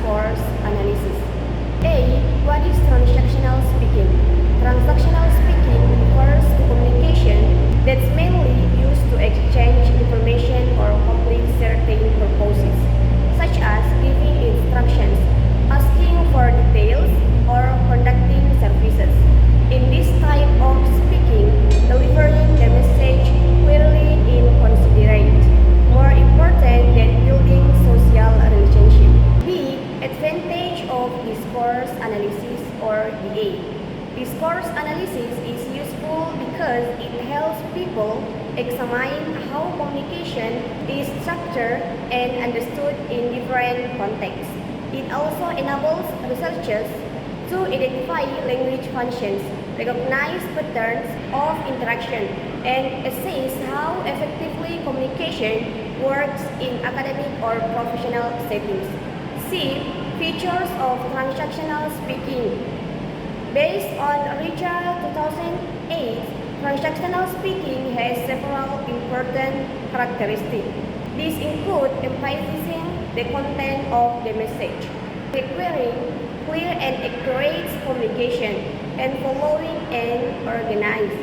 discourse analysis. A. What is transactional speaking? Transactional speaking refers to communication that's mainly used to exchange information or complete certain purposes, such as giving instructions, asking for details, or conducting services. In this type of speaking, delivering the message clearly and considerate, more important than building social relationship. B. Advantage of discourse analysis or DA. Discourse analysis is useful because it helps people examine how communication is structured and understood in different contexts. It also enables researchers to identify language functions, recognize patterns of interaction, and assess how effectively communication works in academic or professional settings. C. Features of transactional speaking. Based on Richard 2008, transactional speaking has several important characteristics. These include emphasizing the content of the message, requiring clear and accurate communication, and following an organized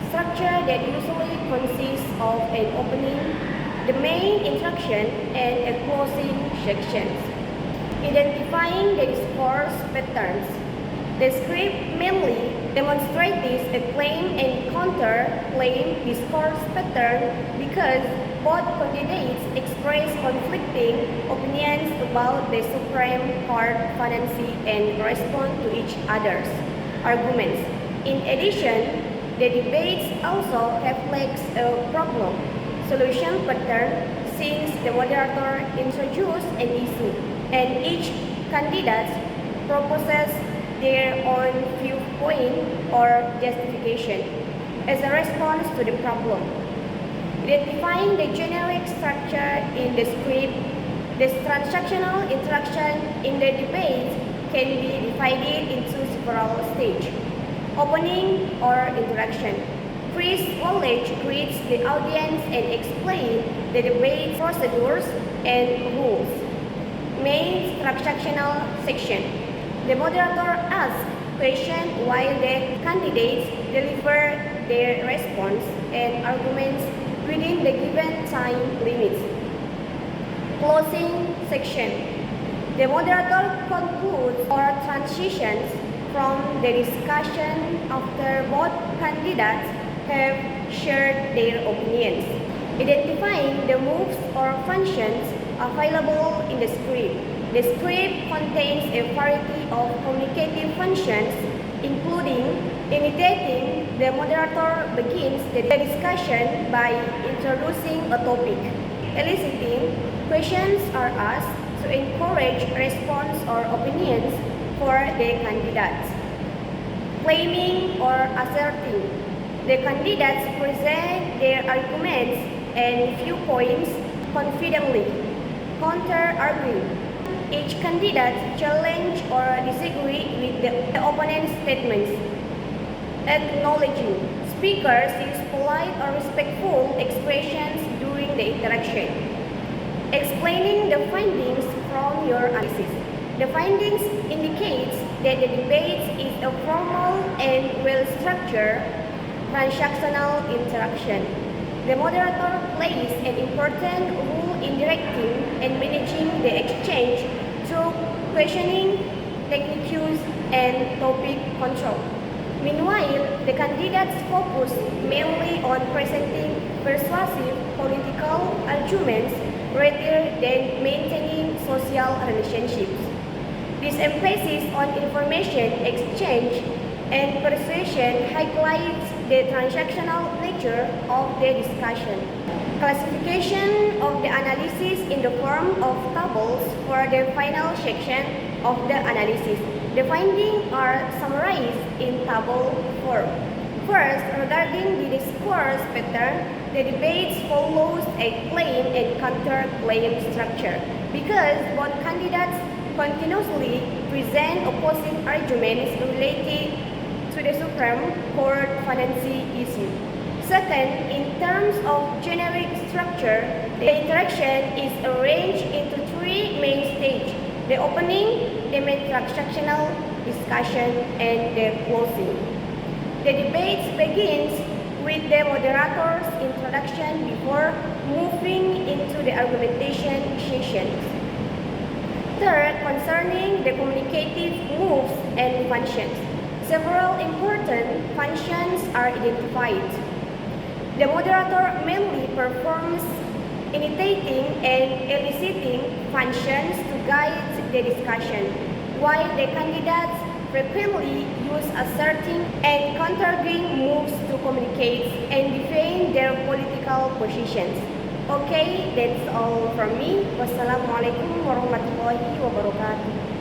structure that usually consists of an opening, the main introduction, and a closing section. Identifying the discourse patterns. The script mainly demonstrates a claim and counter-claim discourse pattern because both candidates express conflicting opinions about the Supreme Court fantasy and respond to each other's arguments. In addition, the debates also reflects a problem-solution pattern since the moderator introduces an issue and each candidate proposes their own viewpoint or justification as a response to the problem. Identifying the generic structure in the script, the transactional interaction in the debate can be divided into several stages. Opening or interaction. Chris Wallace greets the audience and explains the debate procedures and rules. Main transactional section. The moderator asks questions while the candidates deliver their response and arguments within the given time limits. Closing section. The moderator concludes or transitions from the discussion after both candidates have shared their opinions, identifying the moves or functions available in the script. The script contains a variety of communicative functions, including imitating. The moderator begins the discussion by introducing a topic. Eliciting questions are asked to encourage response or opinions for the candidates. Claiming or asserting. The candidates present their arguments and viewpoints confidently, counter-arguing. Each candidate challenge or disagree with the opponent's statements. Acknowledging. Speakers use polite or respectful expressions during the interaction. Explaining the findings from your analysis. The findings indicates that the debate is a formal and well-structured transactional interaction. The moderator plays an important role in directing and managing the exchange through questioning, techniques, and topic control. Meanwhile, the candidates focus mainly on presenting persuasive political arguments rather than maintaining social relationships. This emphasis on information exchange and persuasion highlights the transactional nature of the discussion. Classification of the analysis in the form of tables for the final section of the analysis. The findings are summarized in table form. First, regarding the discourse pattern, the debate follows a claim and counter-claim structure because both candidates continuously present opposing arguments related to the Supreme Court fantasy issue. Second, in terms of generic structure, the interaction is arranged into three main stages. The the opening, the main transactional discussion, and the closing. The debate begins with the moderator's introduction before moving into the argumentation sessions. Third, concerning the communicative moves and functions. Several important functions are identified. The moderator mainly performs initiating and eliciting functions to guide the discussion, while the candidates frequently use asserting and countering moves to communicate and defend their political positions. Okay, that's all from me. Wassalamualaikum warahmatullahi wabarakatuh.